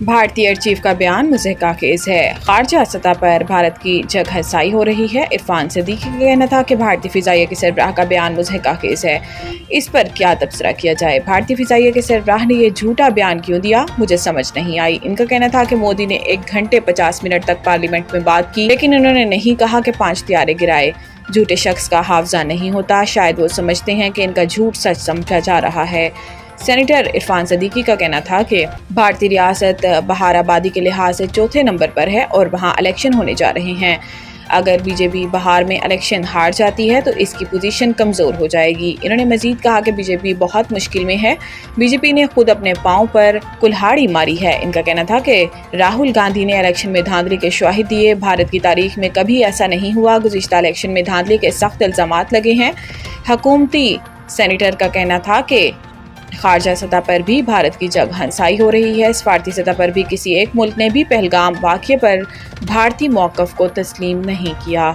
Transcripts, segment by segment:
भारतीय air chief का बयान मुज़हका खेज़ है। खारजा सतह पर भारत की जगहसाई हो रही है। इरफान सदीकी का कहना था कि भारतीय फ़िज़ाइया के सरबराह का बयान मुज़हका खेज़ है। इस पर क्या तबसरा किया जाए। भारतीय फ़िज़ाइया के सरबराह ने ये झूठा बयान क्यों दिया, मुझे समझ नहीं आई। इनका कहना था कि मोदी ने 1 घंटे 50 मिनट तक पार्लियामेंट में बात की, लेकिन उन्होंने नहीं कहा कि 5 तियारे गिराए। झूठे शख्स का हावजा नहीं होता। शायद वो समझते हैं कि इनका झूठ सच समझा जा रहा है। सेनेटर इरफान सदीकी का कहना था कि भारतीय रियासत बहार आबादी के लिहाज से चौथे नंबर पर है और वहाँ इलेक्शन होने जा रहे हैं। अगर बीजेपी बहार में इलेक्शन हार जाती है तो इसकी पोजीशन कमज़ोर हो जाएगी। इन्होंने मजीद कहा कि बीजेपी बहुत मुश्किल में है। बीजेपी ने खुद अपने पाँव पर कुल्हाड़ी मारी है। इनका कहना था कि राहुल गांधी ने इलेक्शन में धांधली के शवाहिद दिए। भारत की तारीख में कभी ऐसा नहीं हुआ। गुज़िश्ता इलेक्शन में धांधली के सख्त इल्ज़ामात लगे हैं। हुकूमती सेनेटर का कहना था कि खारजा सतह पर भी भारत की जगहंसाई हो रही है। सफारती सतह पर भी किसी एक मुल्क ने भी पहलगाम वाक़ये पर भारतीय मौक़िफ़ को तस्लीम नहीं किया।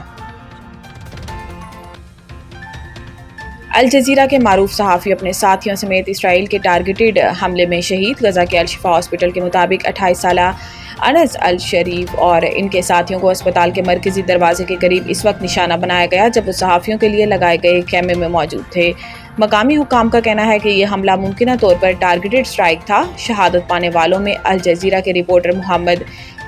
अल जज़ीरा के मारूफ सहाफ़ी अपने साथियों समेत इसराइल के टारगेटेड हमले में शहीद। गज़ा के अल-शिफ़ा हॉस्पिटल के मुताबिक 28 साला अनस अल शरीफ और इनके साथियों को अस्पताल के मरकज़ी दरवाजे के करीब इस वक्त निशाना बनाया गया जब वो सहाफ़ियों के लिए लगाए गए खेमे में मौजूद थे। मकामी हुक्काम का कहना है कि यह हमला मुमकिना तौर पर टारगेटेड स्ट्राइक था। शहादत पाने वालों में अल जज़ीरा के रिपोर्टर मोहम्मद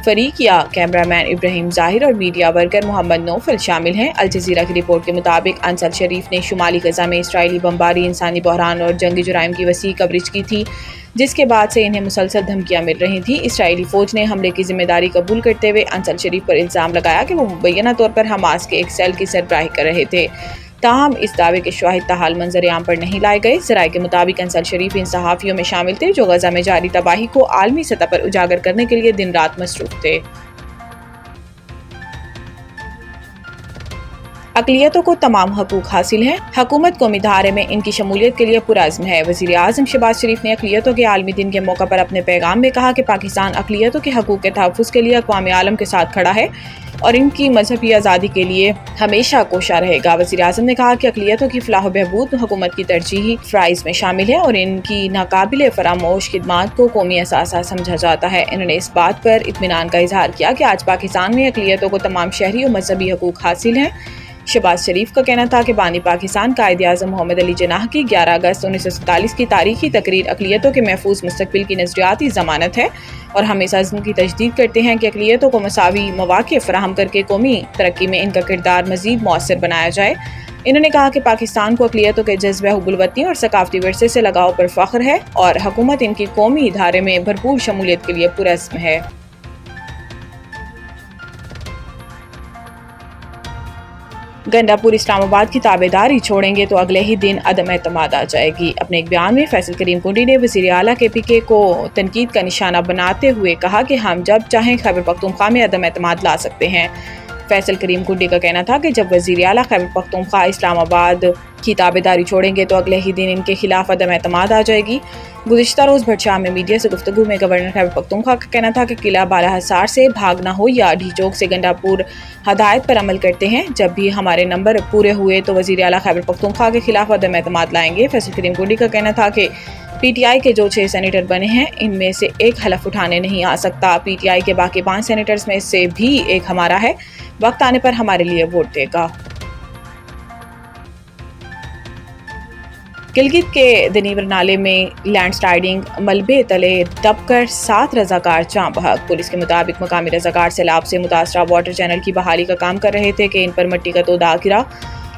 फ़रीकिया, कैमरामैन इब्राहिम ज़ाहिर और मीडिया वर्कर मोहम्मद नौफल शामिल हैं। अल जज़ीरा की रिपोर्ट के मुताबिक अनस अल शरीफ ने शुमाली गज़ा में इसराइली बमबारी, इंसानी बहरान और जंगी जुराइम की वसी कवरेज की थी, जिसके बाद से इन्हें मुसलसल धमकियां मिल रही थी। इसराइली फ़ौज ने हमले की जिम्मेदारी कबूल करते हुए अनस अल शरीफ पर इल्ज़ाम लगाया कि वो मुबैना तौर पर हमास के एक सेल की सरबराही कर रहे थे। ताहम इस दावे के शवाहिद ताहाल मंजर-ए-आम पर नहीं लाए गए। ज़राए के मुताबिक अनस अल शरीफ इन सहाफ़ियों में शामिल थे जो गज़ा में जारी तबाही को आलमी सतह पर उजागर करने के लिए दिन रात मसरूफ़ थे। अक़लियतों को तमाम हकूक़ हासिल हैं। हुकूमत कौमी धारे में इनकी शमूलियत के लिए पुरअज़्म है। वज़ीर आज़म शहबाज शरीफ ने अक़लियतों के आलमी दिन के मौका पर अपने पैगाम में कहा कि पाकिस्तान अक़लियतों के हकूक़ के तहफ़्फ़ुज़ के लिए अक़वाम आलम के साथ खड़ा है और इनकी मजहबी आज़ादी के लिए हमेशा कोशा रहेगा। वज़ीर आज़म ने कहा कि अक़लियतों की फ़लाह व बहबूद हुकूमत की तरजीही फ़राइज़ में शामिल है और इनकी नाकाबिले फ़रामोश खिदमात को कौमी असासा समझा जाता है। इन्होंने इस बात पर इत्मीनान का इज़हार किया कि आज पाकिस्तान में अक़लियतों को तमाम शहरी और मजहबी हकूक़ हासिल हैं। शहबाज शरीफ का कहना था कि बानी पाकिस्तान कायद आज़म मोहम्मद अली जिन्नाह की 11 अगस्त 1947 की तारीखी तकरीर अक़लियतों के महफूज मुस्तक़बिल की नज़रियाती ज़मानत है और हम इस अज़्म की तजदीद करते हैं कि अक़लियतों को मसावी मौक़े फ़राहम करके कौमी तरक्की में इनका किरदार मज़ीद मौसर बनाया जाए। इन्होंने कहा कि पाकिस्तान को अक़लियतों के जज्बे हुब्बुल-वतनी और सकाफ़ती विरसे से लगाव पर फ़ख्र है और हुकूमत इनकी कौमी इदारे में भरपूर शमूलियत के लिए पुरअज़्म है। गंडापुर इस्लामाबाद की ताबेदारी छोड़ेंगे तो अगले ही दिन अदम एतमाद आ जाएगी। अपने एक बयान में फैसल करीम कुंडी ने वज़ीर आला KPK को तनकीद का निशाना बनाते हुए कहा कि हम जब चाहें खैबर पख्तूनख्वा में अदम एतमाद ला सकते हैं। फैसल करीम कुंडी का कहना था कि जब वज़ीर आला खैबर पख्तूनख्वा इस्लामाबाद की ताबेदारी छोड़ेंगे तो अगले ही दिन इनके खिलाफ अदम एतमाद आ जाएगी। गुज़िश्ता रोज़ भटशाह में मीडिया से गुफ्तगू में गवर्नर खैबर पख्तूनख्वा का कहना था कि किला बाला हिसार से भागना हो या ढीचोक से गंडापुर हदायत पर अमल करते हैं। जब भी हमारे नंबर पूरे हुए तो वज़ीर आला खैबर पख्तूनख्वा के खिलाफ अदम एतमाद लाएंगे। फैसल करीम कुंडी का कहना था कि PTI के जो 6 सेनेटर बने हैं इनमें से एक हलफ उठाने नहीं आ सकता। PTI के बाकी 5 सेनेटर्स में से भी एक हमारा है। वक्त आने पर हमारे लिए वोट देगा। गिलगित के दनीवर नाले में लैंडस्लाइडिंग, मलबे तले दबकर 7 रज़ाकार जाँ बहक। पुलिस के मुताबिक मकामी रज़ाकार सैलाब से मुतासरा वाटर चैनल की बहाली का काम कर रहे थे कि इन पर मिट्टी का तोदा गिरा।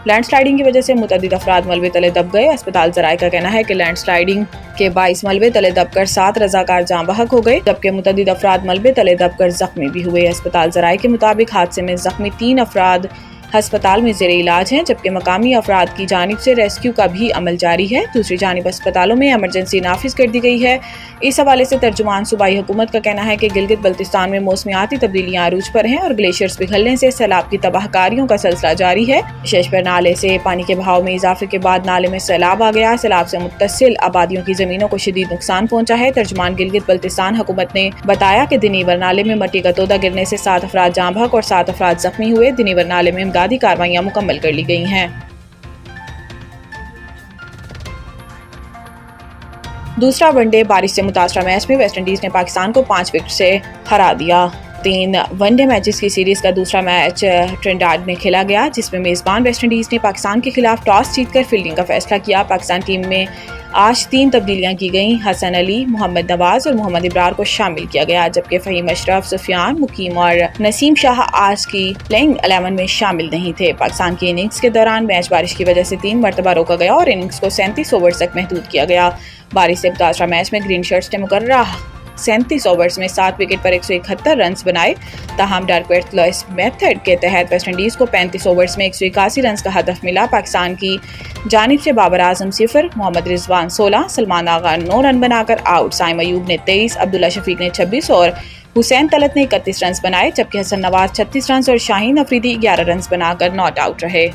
लैंडस्लाइडिंग की वजह से मुतअद्दिद अफराद मलबे तले दब गए। अस्पताल ज़राए का कहना है कि लैंडस्लाइडिंग के बाइस मलबे तले दबकर 7 रज़ाकार जाँ बहक हो गए, जबकि मुतअद्दिद अफराद मलबे तले दबकर ज़ख्मी भी हुए। अस्पताल ज़राए के मुताबिक हादसे में ज़ख्मी 3 अफराद अस्पताल में ज़ेरे इलाज हैं, जबकि मकामी अफराद की जानिब से रेस्क्यू का भी अमल जारी है। दूसरी जानिब अस्पतालों में एमरजेंसी नाफिज कर दी गई है। इस हवाले से तर्जुमान सूबाई हुकूमत का कहना है कि गिलगित बल्तिस्तान में मौसमियाती तब्दीलियां अरूज पर हैं और ग्लेशियर्स पिघलने से सैलाब की तबाहकारियों का सिलसिला जारी है। शेषपर नाले से पानी के बहाव में इजाफे के बाद नाले में सैलाब आ गया। सैलाब से मुत्तसिल आबादियों की ज़मीनों को शदीद नुकसान पहुंचा है। तर्जुमान गिलगित बल्तिस्तान हुकूमत ने बताया कि दनीवर नाले में मिट्टी का तोदा गिरने से 7 अफराद जाँ बहक और 7 अफराद जख्मी हुए। दनीवर नाले में इमदादी कार्रवाइयां मुकम्मल कर ली गई हैं। دوسرا ون ڈے بارش سے متاثرہ میچ میں ویسٹ انڈیز نے پاکستان کو 5 وکٹ سے ہرا دیا۔ 3 ون ڈے میچز کی سیریز کا دوسرا میچ ٹرینڈاڈ میں کھیلا گیا، جس میں میزبان ویسٹ انڈیز نے پاکستان کے خلاف ٹاس جیت کر فیلڈنگ کا فیصلہ کیا۔ پاکستان ٹیم میں آج 3 تبدیلیاں کی گئیں۔ حسن علی، محمد نواز اور محمد ابرار کو شامل کیا گیا، جبکہ فہیم اشرف، سفیان، مقیم اور نسیم شاہ آج کی پلینگ 11 میں شامل نہیں تھے۔ پاکستان کی اننگز کے دوران میچ بارش کی وجہ سے 3 مرتبہ روکا گیا اور اننگز کو 37 اوورز تک محدود کیا گیا۔ بارش سے متاثرہ میچ میں گرین شرٹس نے مقررہ 37 اوورز میں 7 وکٹ پر 171 رنز بنائے، تاہم ڈارکورتھ لوئس میتھڈ کے تحت ویسٹ انڈیز کو 35 اوورز میں 181 رنز کا ہدف ملا۔ پاکستان کی جانب سے بابر اعظم 0، محمد رضوان 16، سلمان آغا 9 رن بنا کر آؤٹ، سائم ایوب نے 23، عبداللہ شفیق نے 26 اور حسین طلعت نے 31 رنز بنائے، جبکہ حسن نواز 36 رنز اور شاہین افریدی 11 رنز بنا کر ناٹ آؤٹ رہے۔